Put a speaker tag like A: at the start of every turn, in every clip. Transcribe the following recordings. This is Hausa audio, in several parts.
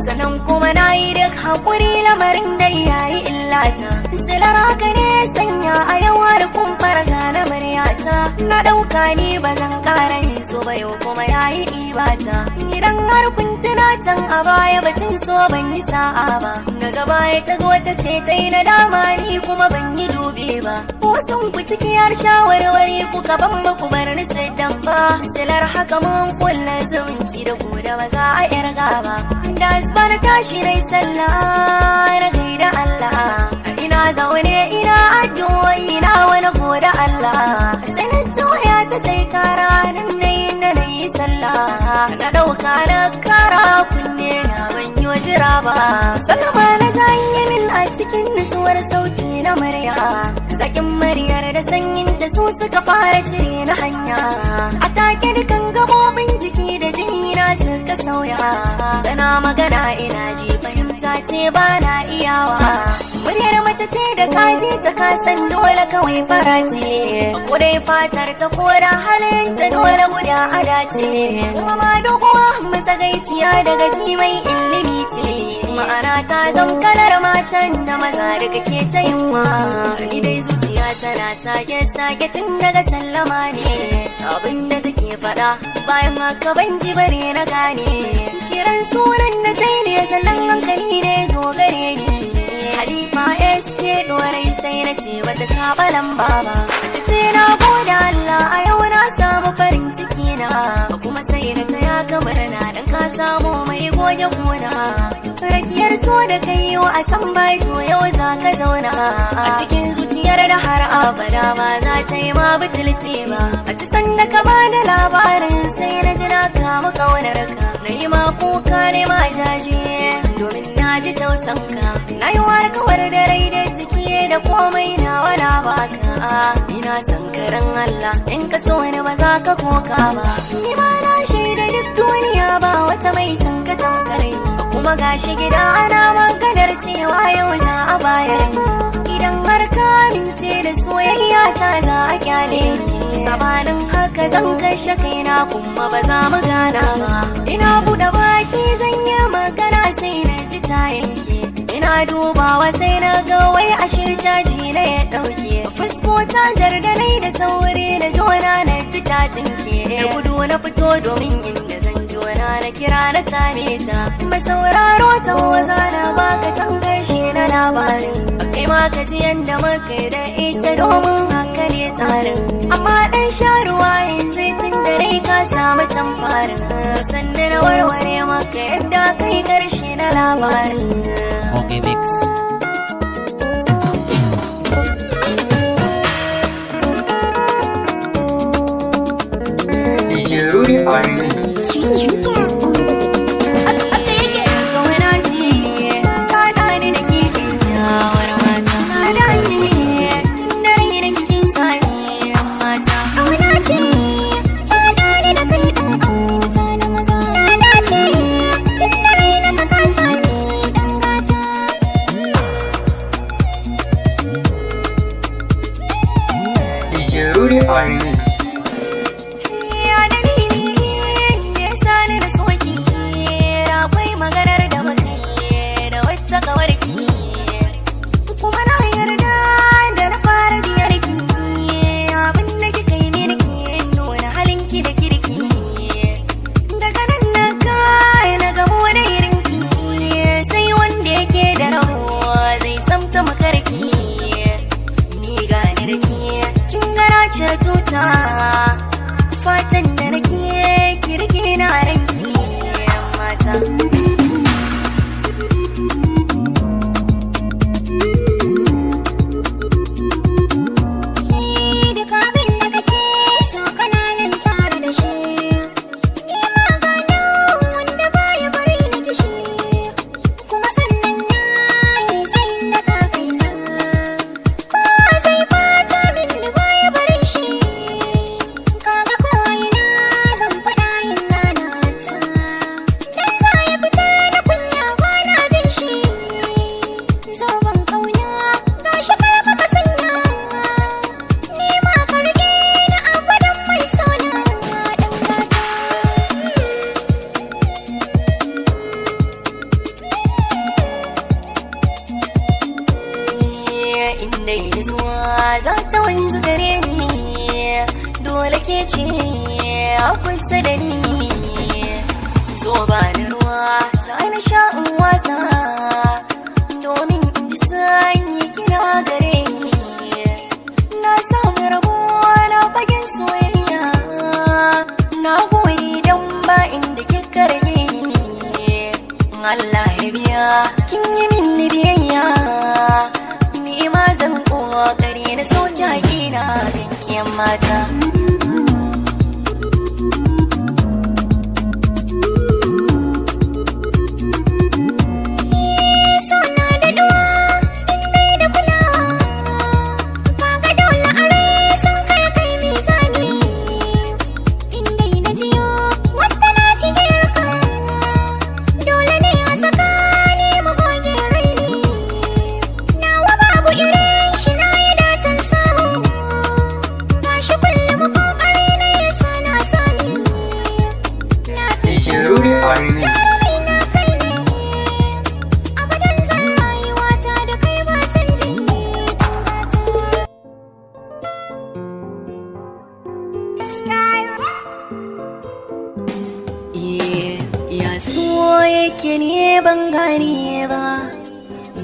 A: Sanan kuma na yi duk haƙuri lamarin da yayi illata. Silar haka ne sanya a yawar kumfar gane muryata. Na ɗauka ni ba zan ƙara yi so ba yau kuma yayi ɗibata. Idan har kun tuna can a baya batun so ban yi sa'a ba. Daga baya ta zo ta ce ta yi nadama ni kuma ban yi dube ba. Wasun ku cikiyar shawarwari kuka ban ba ku bar ni siddan ba. Silar haka mun kulla zumunci da ku da ba za a yarga ba. Da asuba na tashi nai sallah na gaida Allah. Ina zaune ina addu'o'i na wani goda Allah. Sai na juya ta sai kara nan na yi sallah. Na ɗauka na kara kunne na ban yi jira ba. Sallama na zanyi min a cikin nutsuwar sauti na murya. Zakin muryar da sanyin da su suka fara cire na hanya. A take dukan gabobin jiki da jini na suka sauya. Tana magana ina ji fahimta ce ba na iyawa. Muryar mace ce da kaji ta kasan dole kawai fara ce. Kudai fatar ta koda halinta dole guda ada ce. Kuma ma doguwa matsagaiciya daga ji mai ilimi ce. Ma'ana ta zan kalar matan da maza daga ke ta yunwa. Ni dai zuciya tana sake tun daga sallama ne. Abinda take faɗa bayan haka ban ji bare na gane. Kiran sunan da ta yi ne sannan hankali ne zo gare ni. Halifa SK dorai sai na ce bata saba lamba ba. Ta ce na gode Allah a yau na samu farin ciki na. Kuma sai na taya kamar na dan ka samu mai goge gona. Rakiyar so da kai yau a san bai to yau za ka zauna. A cikin zuciyar da har abada ba za ta yi ma butulci ba. A ci sanda ka ba da labarin sai na ji na kama kaunar ka. Na yi ma kuka ne ma jaje domin na ji tausan ka. Na yi warkawar da rai da jiki da komai nawa na baka. Ina son karan Allah in ka so ni ba za ka koka ba. Ni ma na shaida duk duniya ba wata mai son ka tamkare. Kuma gashi gida ana maganar cewa yau za a bayar ni. Idan har ka amince da soyayya ta za a kyale ni. Sabanin haka zan kashe kaina kuma ba za mu gana ba. Ina buɗe baki zan yi magana sai na ji ta yanke. Ina dubawa sai na ga wai ashe caji na ya ɗauke. Fuskota jardanai da sauri na jona na ji ta tsinke. Da gudu na fito domin inda zan jona na kira na same ta. Mai sauraro ta waza na baka tangashi na labarin. Kai ma ka ji yanda muka yi da ita domin haka ne tsarin. Amma ɗan sha ruwa yanzu tun da rai ka samu tamfarin. Sannan na warware maka yadda kai karshe na labarin.
B: Okay, mix.
C: DJ Rudy on remix. Rudy on remix.
A: Ya dalili da ya sani da soki. Akwai maganar da muka yi da wata kawarki. Kuma na yarda da na fara biyar ki. Abin da kika yi mini ki nuna halinki da kirki. Daga nan na kai na gamo da irinki. Sai wanda yake da rabo zai samta makarki. Ni gane da ki. Cire tuta fatan da nake kirki na ranki mata.
D: Duk abin da kake so kana nan tare da shi. Ni ma gano wanda baya bari na kishi. Kuma sannan na yi tsayin da
A: inda yi zuwa za ta wanzu gare ni dole ke ce a kusa da ni zo ba da ruwa za na sha in wata domin in ji sanyi kina gare ni na samu rabuwa na fagen soyayya na gode don ba inda kika rage Allah ya biya kin yi min biyayya ni ma zan kokari na sauke hakina gankiyan mata Ya so yake ne ban gane ba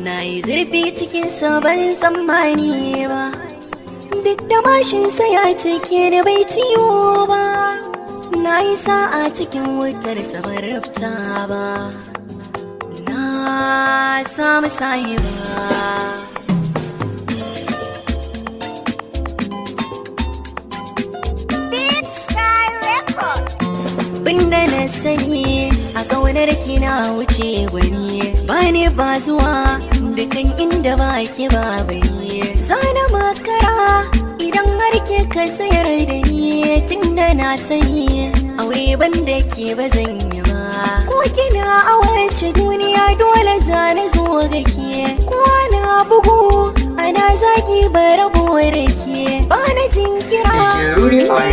A: na yi zurfi cikin sabon tsammani ba duk da mashinsa ya take da bai ciwo ba na yi sa'a cikin wutar sabar rafta ba na samu sahiba binda na sani a ƙaunar kina wuce gwani ba ne ba zuwa dukan inda ba ke ba bani zana makara idan har ke ka tsayar da ni tunda na sani aure banda ke ba zan yi ba ko kina a wace duniya dole zana zo ga ke ko na bugu ana zagi ba rabo da ke ba na jinkira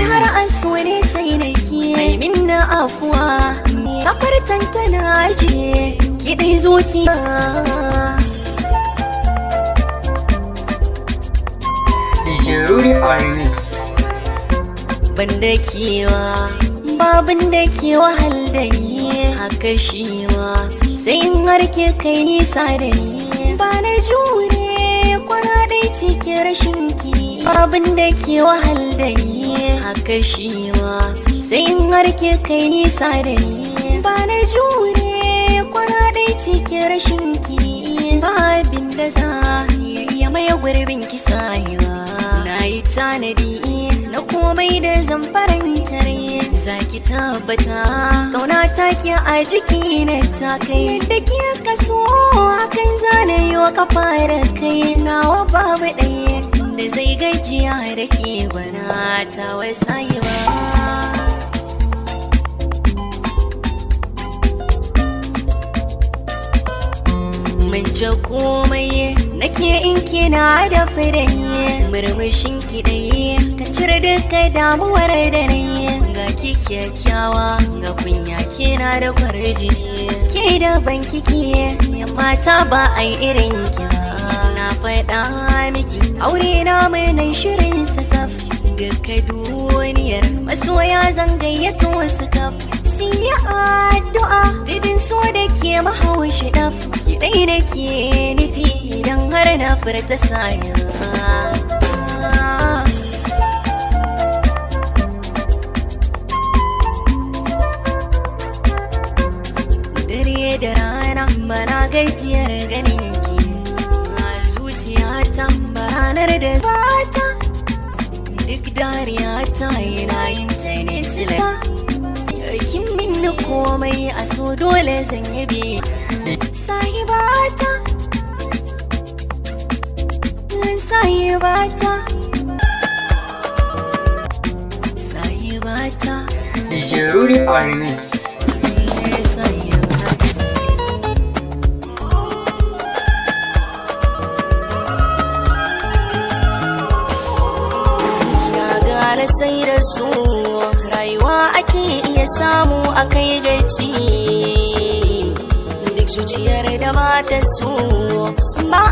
A: har an so ne sai na ke min na afuwa kafar tantana ajiye kiɗai zuciya banda kewa babin da ke wahal da ni haka shi ma sai in harke kai nisa da ni ba na jure kwana dai cikin rashin ki babin da ke wahal da ni haka shi ma sai in harke kai nisa da ni ba na jure kwana dai cikin rashin ki ba abin da za ya iya maye gurbin kisa na yi tanadi na komai da zan faranta rai zaki tabbata kauna ta ke a jiki na ta kai da ke kaso hakan zana yi wa kafa da kai nawa babu ɗaya da zai gajiya da ke gwana ta wasayewa mance komai nake in kina da fidani murmushin ki dai ka cire duka damuwar da nayi ga ki kyakkyawa ga kunya kina da kwarji ke da banki ke mata ba ai irin ki na faɗa miki aure na mai nan shirin sasaf duka duniyar masoya zan gayyato su kaf siya addu'a didin so da ke mahaushi daf ki dai da ke nufi idan har na furta saya dare da rana bana gajiyar ganin ki a zuciyata ba ranar da bata duk dariya ta yana yin ta ne sila kin minni komai a so dole zan yabe sahibata sahibata sahibata
C: Ijeruri Remix.
A: Sai da su rayuwa ake iya samu a kai gaci duk zuciyar da ba ta so ba